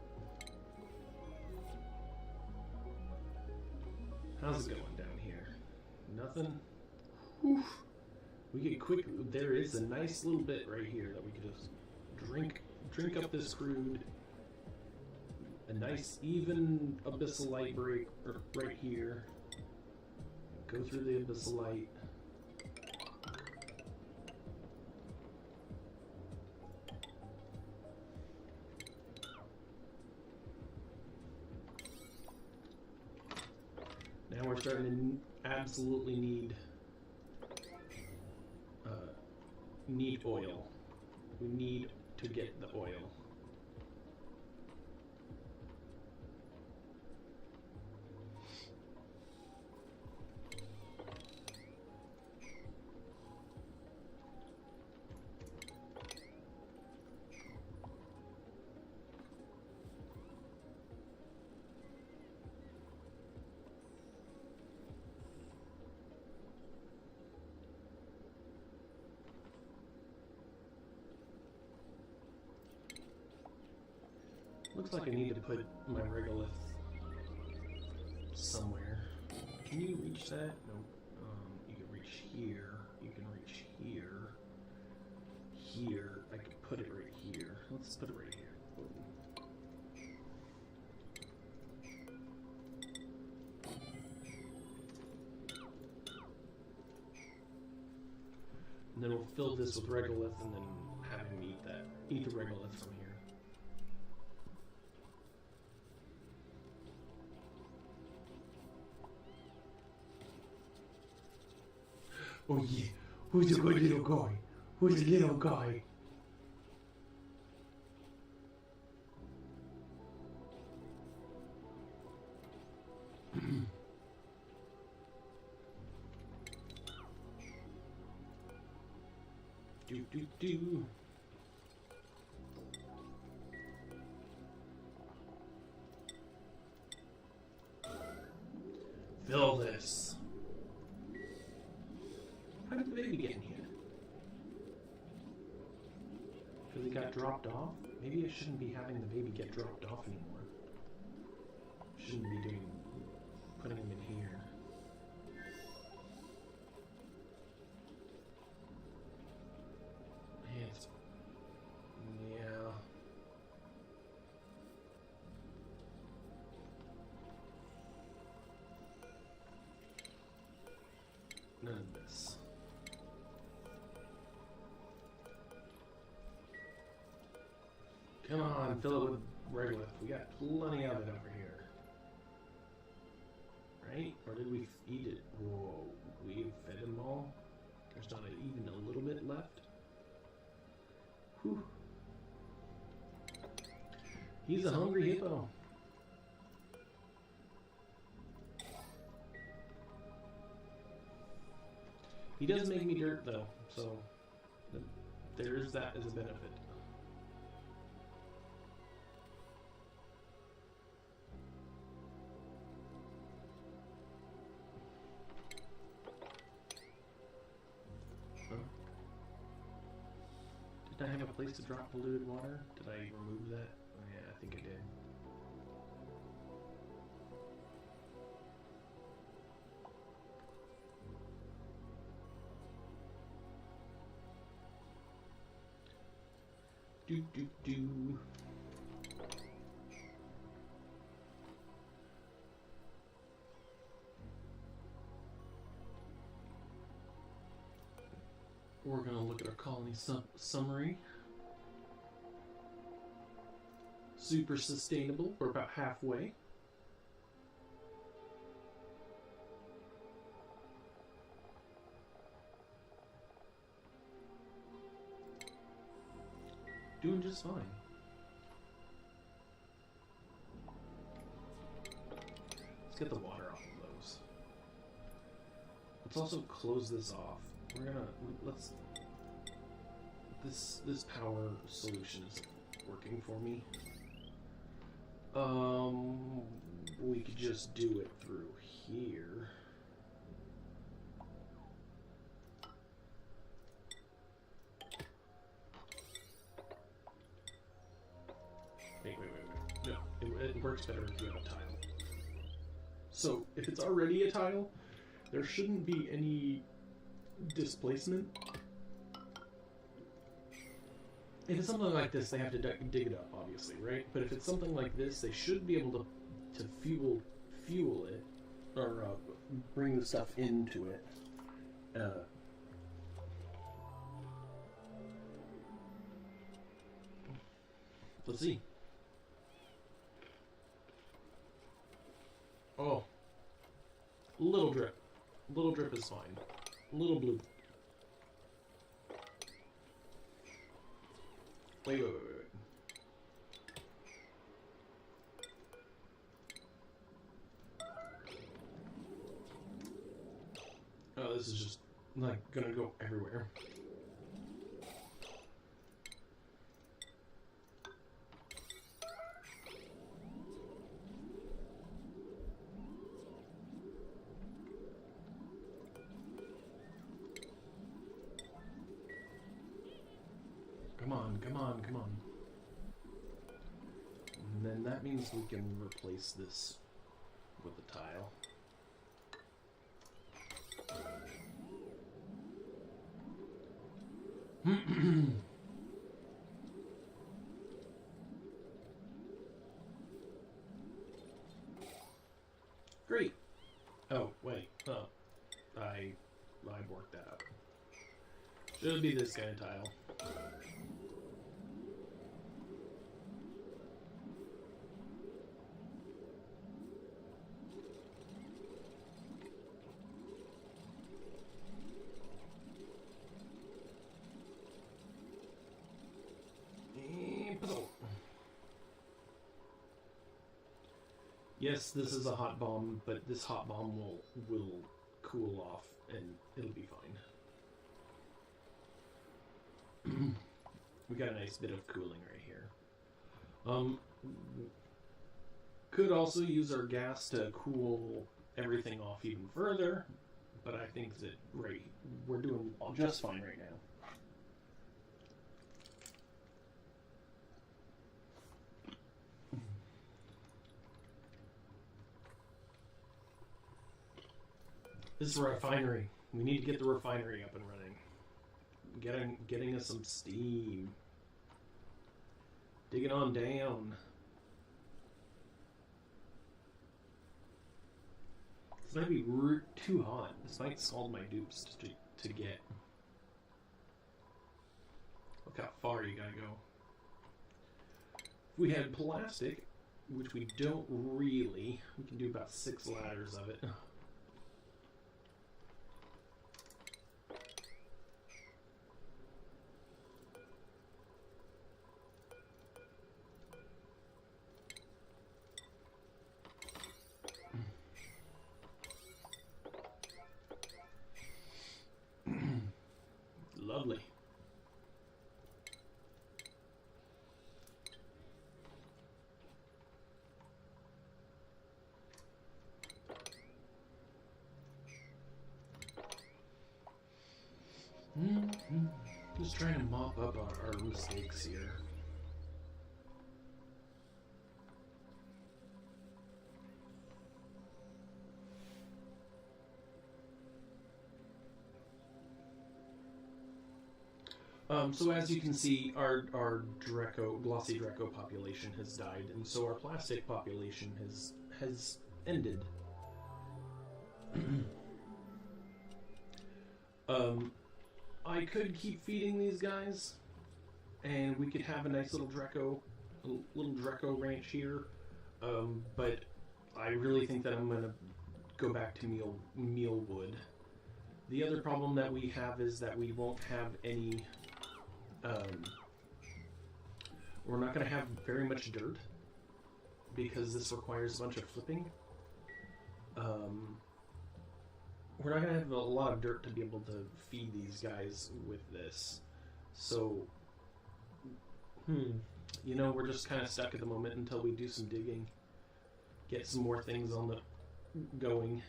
How's it going down here? Nothing? Whew. We get quick. There is a nice little bit right here that we could just drink up this crude. A nice even abyssalite break right here. Go through the abyssalite. Now we're starting to absolutely need oil. We need to get the oil. Looks like I need to put my regolith somewhere. Can you reach that? Nope. You can reach here. You can reach here. Here. I could put it right here. Let's put it right here. And then we'll fill this with regolith and then have him eat the regolith from here. Oh yeah, who's a good little guy? Who's a little guy? Do. Fill this. How did the baby get in here? Because he got dropped off? Maybe I shouldn't be having the baby get dropped off anymore. Shouldn't be putting him in here. Yeah. None of this. Come on, fill it with regolith. We got plenty of it over here. Right? Or did we eat it? Whoa, we fed them all? There's not even a little bit left? Whew. He's a hungry hippo. He does make me dirt though, so there's that as a benefit. Huh? Did I have a place to drop polluted water? Did I remove that? Oh, yeah, I think I did. Do. We're going to look at our colony summary. Super sustainable. We're about halfway. doing just fine. Let's get the water off of those. Let's also close this off. We're gonna let's. This power solution isn't working for me. We could just do it through here. Wait. No, it works better if you have a tile. So, if it's already a tile, there shouldn't be any displacement. If it's something like this, they have to dig it up, obviously, right? But if it's something like this, they should be able to fuel it, or bring the stuff into it. Let's see. Oh. Little drip. Little drip is fine. Little blue. Wait. Oh, this is just, like, gonna go everywhere. Come on. And then that means we can replace this with a tile. Great. Oh, wait. Oh. I worked that out. Should be this kind of tile. Yes, this is a hot bomb, but this hot bomb will cool off and it'll be fine. We got a nice bit of cooling right here. Could also use our gas to cool everything off even further, but I think that we're doing just fine right now. This is a refinery. We need to get the refinery up and running. Getting us some steam. Dig it on down. This might be too hot. This might scald my dupes to get. Look how far you gotta go. If we had plastic, which we don't really, we can do about 6 ladders of it. Lovely. Just trying to mop up our mistakes here. So as you can see, our glossy Draco population has died, and so our plastic population has ended. I could keep feeding these guys, and we could have a nice little Draco ranch here. But I really think that I'm gonna go back to meal wood. The other problem that we have is that we won't have any We're not going to have very much dirt because this requires a bunch of flipping. We're not going to have a lot of dirt to be able to feed these guys with this. So, you know, we're just kind of stuck at the moment until we do some digging. Get some more things on the going.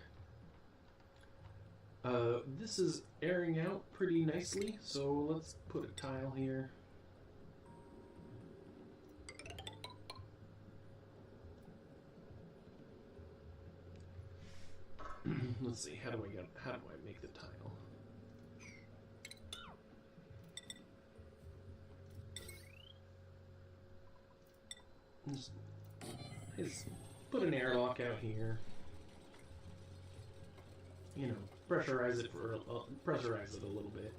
This is airing out pretty nicely, so let's put a tile here. Let's see, how do I make the tile? Just put an airlock out here. You know, pressurize it a little bit.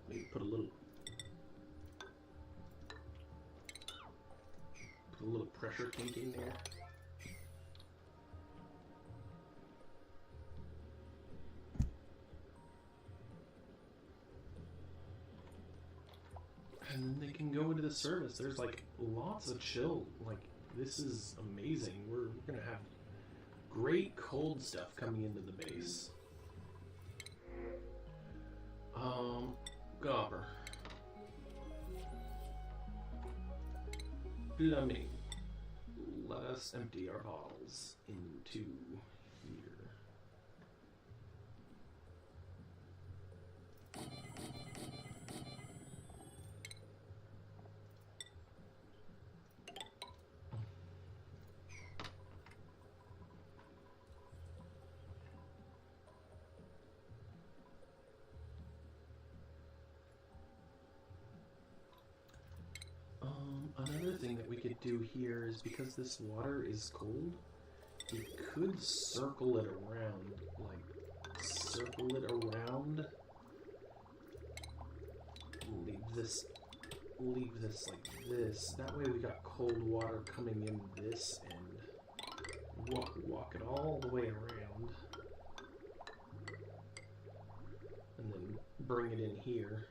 Maybe put a little pressure tank in there. And they can go into the service. There's like lots of chill. Like, this is amazing. We're gonna have great cold stuff coming into the base. Gobber. Plumbing. Let us empty our bottles into here. Another thing that we could do here is, because this water is cold, we could circle it around. Like, circle it around. Leave this like this. That way we got cold water coming in this end. Walk it all the way around. And then bring it in here.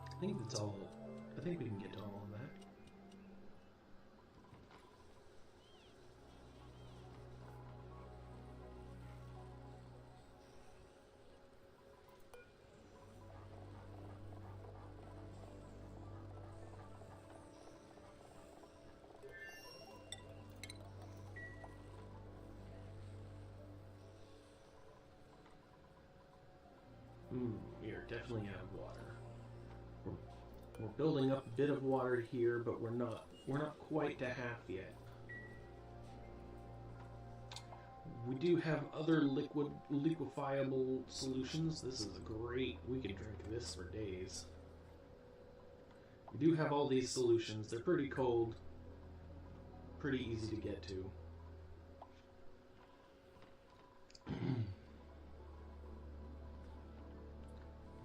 I think that's all. I think we can get to all of that. We are definitely out of water. We're building up a bit of water here, but we're not quite to half yet. We do have other liquefiable solutions. This is great. We can drink this for days. We do have all these solutions. They're pretty cold, pretty easy to get to.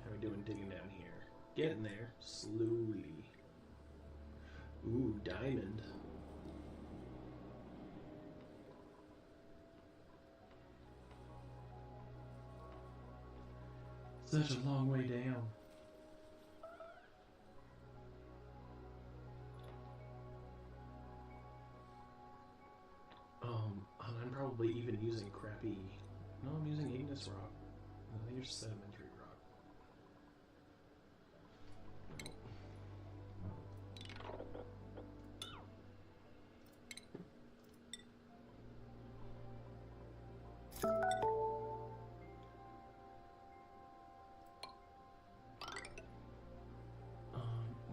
How are we doing digging down here? Getting there, slowly. Ooh, diamond. Such a long way down. And I'm probably even using crappy... No, I'm using igneous rock. No, you're sedimentary rock.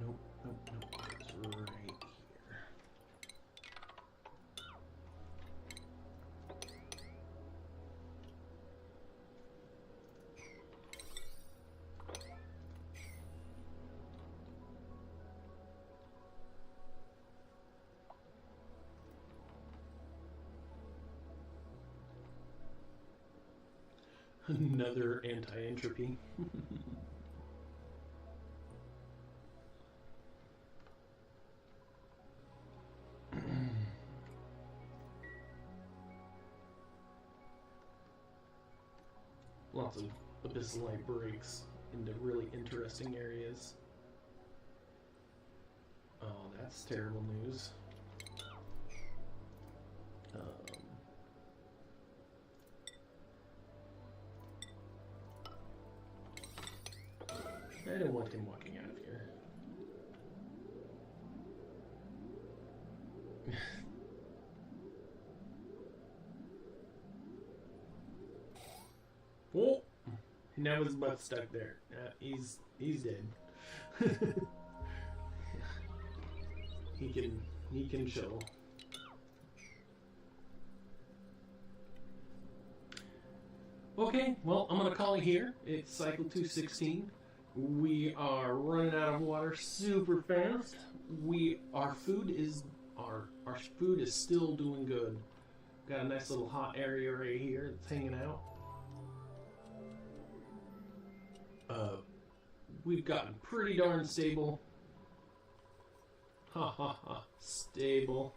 Nope. It's right here. Another anti-entropy. Lots of abyssalite breaks into really interesting areas. Oh, that's terrible news. I don't want him walking out of here. Oh, now his butt's stuck there. He's dead. he can chill. Okay, well, I'm gonna call it here. It's cycle 216. We are running out of water super fast. Our food is still doing good. Got a nice little hot area right here that's hanging out. We've gotten pretty darn stable. Ha ha ha. Stable.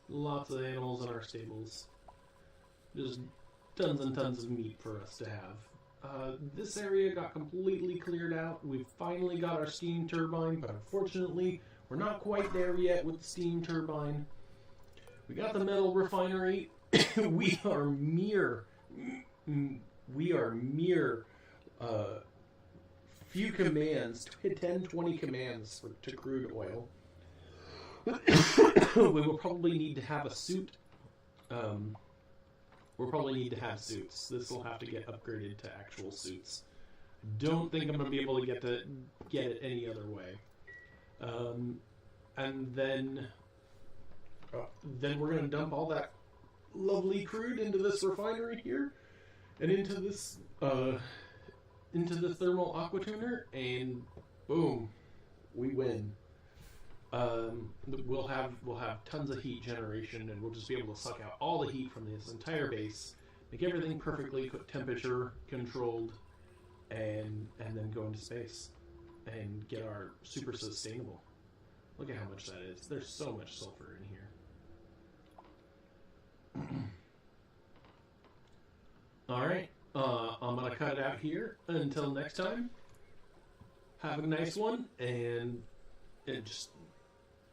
Lots of animals in our stables. Just tons and tons of meat for us to have. This area got completely cleared out. We've finally got our steam turbine, but unfortunately, we're not quite there yet with the steam turbine. We got the metal refinery. we are mere few commands, 10, 20 commands to crude oil. We will probably need to have a suit. We'll probably need to have suits. This will have to get upgraded to actual suits. Don't think I'm going to be able to get it any other way. And then we're going to dump all that lovely crude into this refinery here, and into this into the thermal aqua tuner, and boom, we win. We'll have tons of heat generation, and we'll just be able to suck out all the heat from this entire base, make everything perfectly temperature controlled, and then go into space and get our super sustainable. Look at how much that is. There's so much sulfur in here. Alright, I'm gonna cut it out here. Until next time, have a nice one, and just